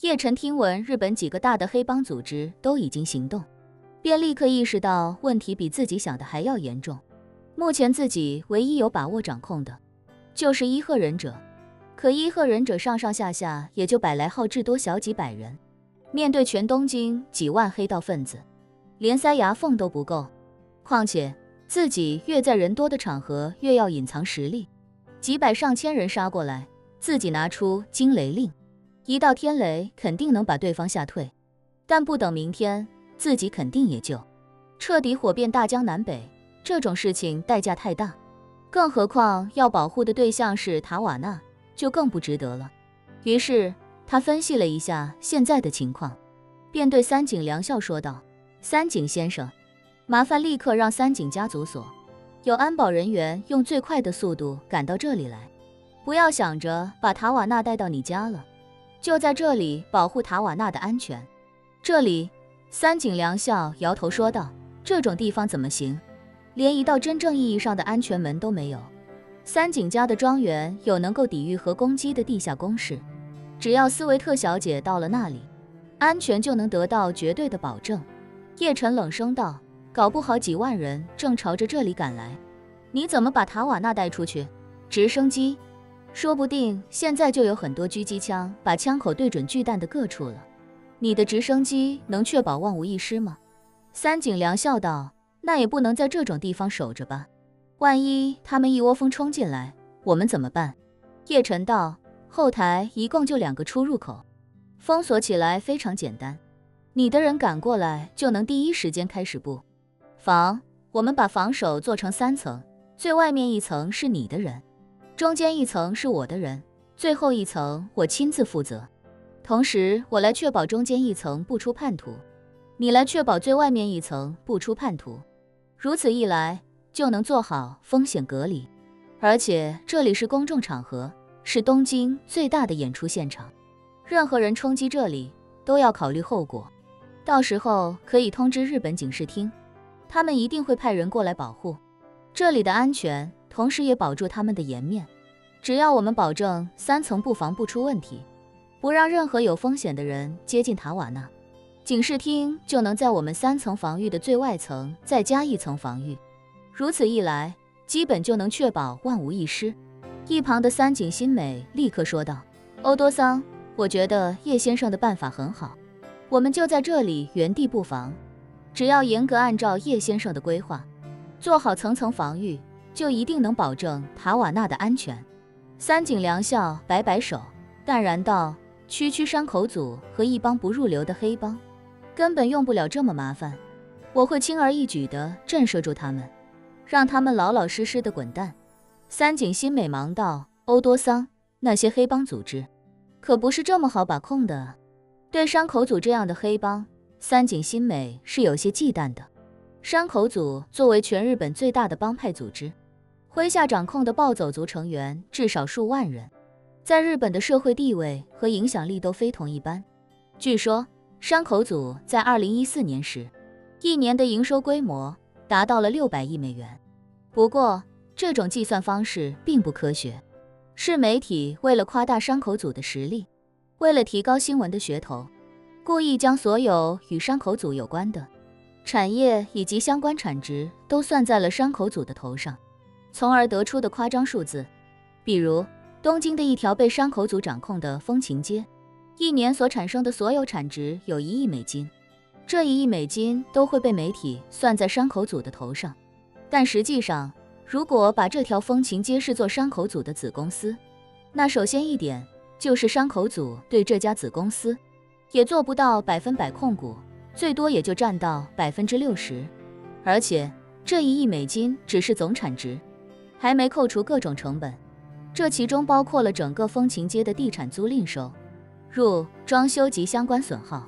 叶晨听闻日本几个大的黑帮组织都已经行动，便立刻意识到问题比自己想的还要严重。目前自己唯一有把握掌控的，就是伊贺忍者。可伊贺忍者上上下下也就100来号至多小几百人，面对全东京几万黑道分子，连塞牙缝都不够。况且自己越在人多的场合越要隐藏实力，几百上千人杀过来，自己拿出惊雷令，一到天雷肯定能把对方吓退，但不等明天，自己肯定也就彻底火遍大江南北。这种事情代价太大，更何况要保护的对象是塔瓦纳，就更不值得了。于是他分析了一下现在的情况，便对三井良孝说道：三井先生，麻烦立刻让三井家族所有安保人员用最快的速度赶到这里来，不要想着把塔瓦纳带到你家了，就在这里保护塔瓦纳的安全。这里，三井良孝摇头说道，这种地方怎么行？连一道真正意义上的安全门都没有。三井家的庄园有能够抵御核攻击的地下工事，只要斯维特小姐到了那里，安全就能得到绝对的保证。叶晨冷声道，搞不好几万人正朝着这里赶来，你怎么把塔瓦纳带出去？直升机，说不定现在就有很多狙击枪把枪口对准巨弹的各处了。你的直升机能确保万无一失吗？三井良笑道，那也不能在这种地方守着吧，万一他们一窝蜂冲进来，我们怎么办？叶晨道，后台一共就2个出入口，封锁起来非常简单，你的人赶过来就能第一时间开始布防。我们把防守做成3层，最外面一层是你的人，中间一层是我的人，最后一层我亲自负责。同时我来确保中间一层不出叛徒，你来确保最外面一层不出叛徒。如此一来就能做好风险隔离。而且这里是公众场合，是东京最大的演出现场，任何人冲击这里都要考虑后果。到时候可以通知日本警视厅，他们一定会派人过来保护这里的安全，同时也保住他们的颜面。只要我们保证3层布防不出问题，不让任何有风险的人接近塔瓦纳，警视厅就能在我们3层防御的最外层再加1层防御，如此一来基本就能确保万无一失。一旁的三井新美立刻说道，欧多桑，我觉得叶先生的办法很好，我们就在这里原地布防，只要严格按照叶先生的规划，做好层层防御，就一定能保证塔瓦纳的安全。三井良笑摆摆手，淡然道，区山口组和一帮不入流的黑帮根本用不了这么麻烦，我会轻而易举地震慑住他们，让他们老老实实的滚蛋。三井新美忙道，欧多桑，那些黑帮组织可不是这么好把控的。对山口组这样的黑帮，三井新美是有些忌惮的。山口组作为全日本最大的帮派组织，麾下掌控的暴走族成员至少数万人，在日本的社会地位和影响力都非同一般。据说山口组在2014年时，一年的营收规模达到了600亿美元。不过这种计算方式并不科学，是媒体为了夸大山口组的实力，为了提高新闻的噱头，故意将所有与山口组有关的产业以及相关产值都算在了山口组的头上，从而得出的夸张数字。比如东京的一条被山口组掌控的风情街，一年所产生的所有产值有1亿美金，这1亿美金都会被媒体算在山口组的头上。但实际上，如果把这条风情街视作山口组的子公司，那首先一点就是山口组对这家子公司也做不到100%控股，最多也就占到60%。而且这1亿美金只是总产值，还没扣除各种成本，这其中包括了整个风情街的地产租赁收入、装修及相关损耗、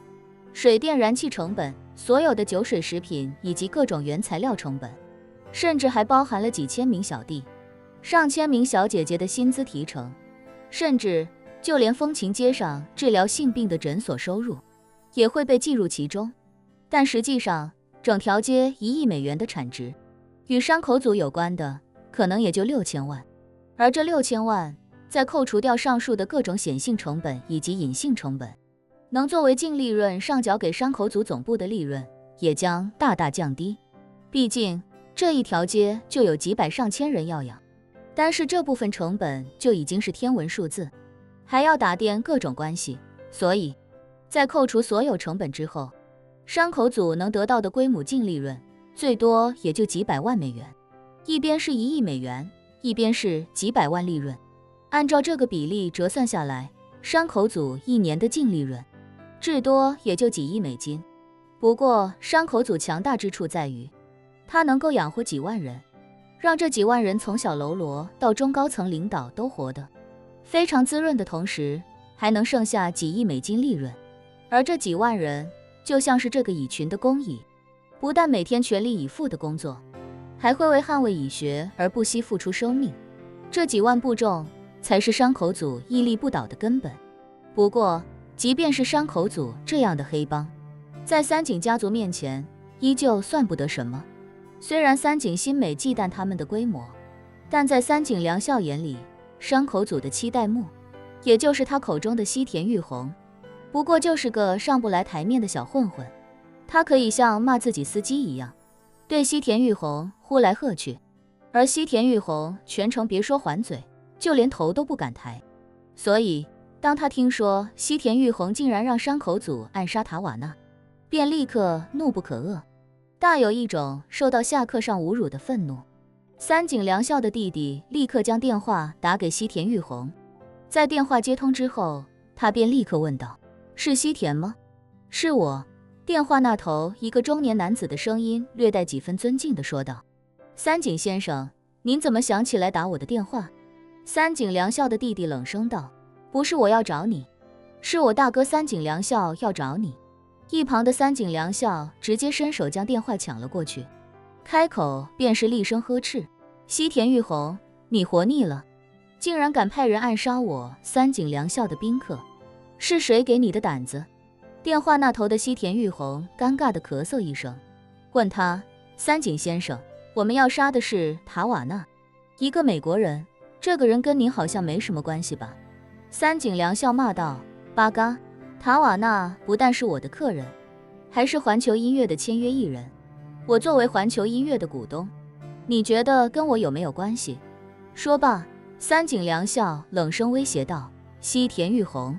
水电燃气成本、所有的酒水食品以及各种原材料成本，甚至还包含了几千名小弟、上千名小姐姐的薪资提成，甚至就连风情街上治疗性病的诊所收入也会被计入其中。但实际上整条街1亿美元的产值，与山口组有关的可能也就6000万，而这6000万再扣除掉上述的各种显性成本以及隐性成本，能作为净利润上缴给山口组总部的利润也将大大降低。毕竟这一条街就有几百上千人要养，单是这部分成本就已经是天文数字，还要打点各种关系，所以在扣除所有成本之后，山口组能得到的归母净利润最多也就几百万美元，一边是1亿美元，一边是几百万利润。按照这个比例折算下来，山口组一年的净利润至多也就几亿美金。不过山口组强大之处在于，它能够养活几万人，让这几万人从小喽啰到中高层领导都活得非常滋润的同时，还能剩下几亿美金利润。而这几万人就像是这个蚁群的工蚁，不但每天全力以赴的工作，还会为捍卫蚁穴而不惜付出生命。这几万部众才是山口组屹立不倒的根本。不过即便是山口组这样的黑帮，在三井家族面前依旧算不得什么。虽然三井新美忌惮他们的规模，但在三井良孝眼里，山口组的七代目，也就是他口中的西田裕弘，不过就是个上不来台面的小混混。他可以像骂自己司机一样对西田裕弘呼来喝去，而西田裕弘全程别说还嘴，就连头都不敢抬。所以当他听说西田裕弘竟然让山口组暗杀塔瓦纳，便立刻怒不可遏，大有一种受到下课上侮辱的愤怒。三井良孝的弟弟立刻将电话打给西田裕弘，在电话接通之后，他便立刻问道：“是西田吗？”“是我。”电话那头一个中年男子的声音略带几分尊敬地说道：“三井先生，您怎么想起来打我的电话？”三井良孝的弟弟冷声道：“不是我要找你，是我大哥三井良孝要找你。”一旁的三井良孝直接伸手将电话抢了过去，开口便是厉声呵斥：“西田裕弘，你活腻了，竟然敢派人暗杀我三井良孝的宾客，是谁给你的胆子？”电话那头的西田裕弘尴尬地咳嗽一声，问他：“三井先生，我们要杀的是塔瓦纳，一个美国人，这个人跟您好像没什么关系吧？”三井良孝骂道：“八嘎，塔瓦纳不但是我的客人，还是环球音乐的签约艺人，我作为环球音乐的股东，你觉得跟我有没有关系？”说罢，三井良孝冷声威胁道：“西田裕弘，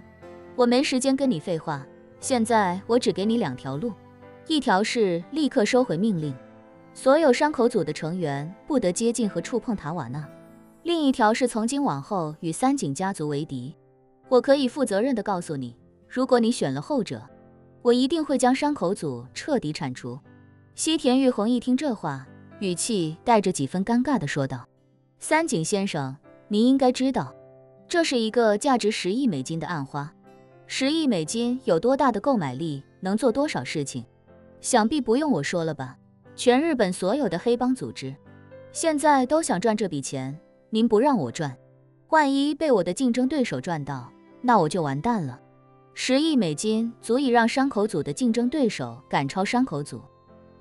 我没时间跟你废话，现在我只给你2条路，一条是立刻收回命令，所有山口组的成员不得接近和触碰塔瓦纳，另一条是从今往后与三井家族为敌。我可以负责任地告诉你，如果你选了后者，我一定会将山口组彻底铲除。”西田裕弘一听这话，语气带着几分尴尬地说道：“三井先生，您应该知道，这是一个价值10亿美金的暗花。10亿美金有多大的购买力，能做多少事情，想必不用我说了吧？全日本所有的黑帮组织现在都想赚这笔钱，您不让我赚，万一被我的竞争对手赚到，那我就完蛋了。10亿美金足以让山口组的竞争对手赶超山口组，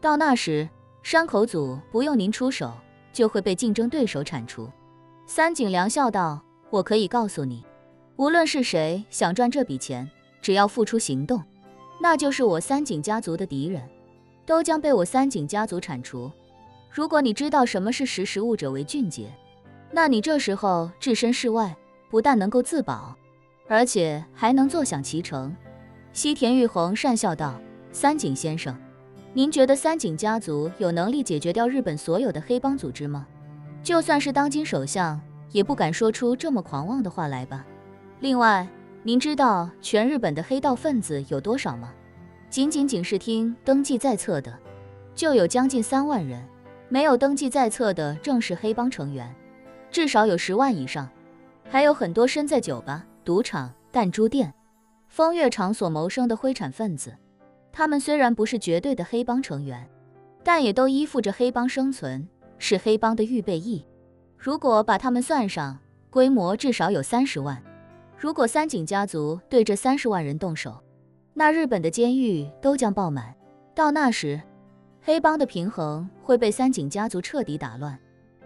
到那时，山口组不用您出手，就会被竞争对手铲除。”三井良孝道：“我可以告诉你，无论是谁想赚这笔钱，只要付出行动，那就是我三井家族的敌人，都将被我三井家族铲除。如果你知道什么是识时务者为俊杰，那你这时候置身事外，不但能够自保，而且还能坐享其成。”西田裕弘讪笑道：“三井先生，您觉得三井家族有能力解决掉日本所有的黑帮组织吗？就算是当今首相，也不敢说出这么狂妄的话来吧？另外，您知道全日本的黑道分子有多少吗？仅仅警视厅登记在册的，就有将近3万人，没有登记在册的正式黑帮成员，至少有10万以上。还有很多身在酒吧、赌场、弹珠店、风月场所谋生的灰产分子，他们虽然不是绝对的黑帮成员，但也都依附着黑帮生存，是黑帮的预备役。如果把他们算上，规模至少有30万。如果三井家族对这30万人动手，那日本的监狱都将爆满。到那时，黑帮的平衡会被三井家族彻底打乱，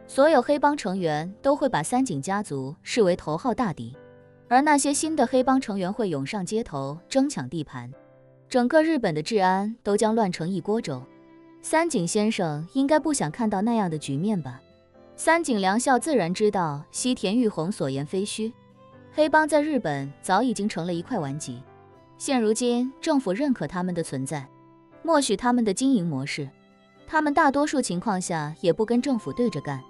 所有黑帮成员都会把三井家族视为头号大敌。而那些新的黑帮成员会涌上街头争抢地盘，整个日本的治安都将乱成一锅粥。三井先生应该不想看到那样的局面吧？三井良孝自然知道西田裕弘所言非虚，黑帮在日本早已经成了一块顽疾，现如今政府认可他们的存在，默许他们的经营模式，他们大多数情况下也不跟政府对着干，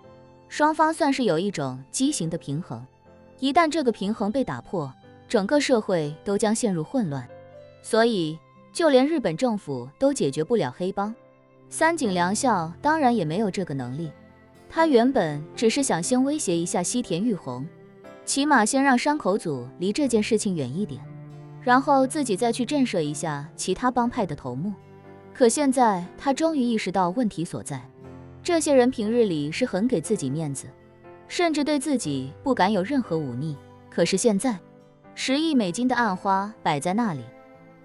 双方算是有一种畸形的平衡。一旦这个平衡被打破，整个社会都将陷入混乱。所以，就连日本政府都解决不了黑帮，三井良孝当然也没有这个能力。他原本只是想先威胁一下西田裕弘，起码先让山口组离这件事情远一点，然后自己再去震慑一下其他帮派的头目。可现在他终于意识到问题所在，这些人平日里是很给自己面子，甚至对自己不敢有任何忤逆。可是现在10亿美金的暗花摆在那里，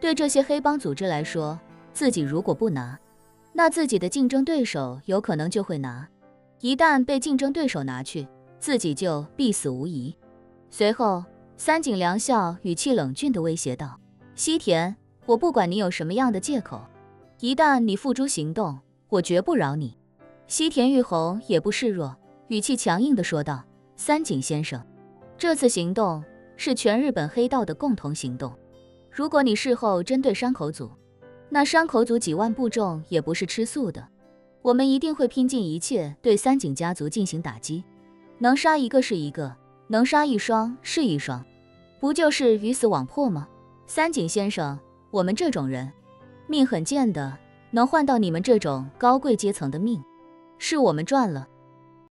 对这些黑帮组织来说，自己如果不拿，那自己的竞争对手有可能就会拿，一旦被竞争对手拿去，自己就必死无疑。随后，三井良孝语气冷峻地威胁道：西田，我不管你有什么样的借口，一旦你付诸行动，我绝不饶你。西田裕弘也不示弱，语气强硬地说道：三井先生，这次行动是全日本黑道的共同行动，如果你事后针对山口组，那山口组几万部众也不是吃素的，我们一定会拼尽一切对三井家族进行打击，能杀一个是一个，能杀一双是一双，不就是鱼死网破吗？三井先生，我们这种人命很贱的，能换到你们这种高贵阶层的命，是我们赚了。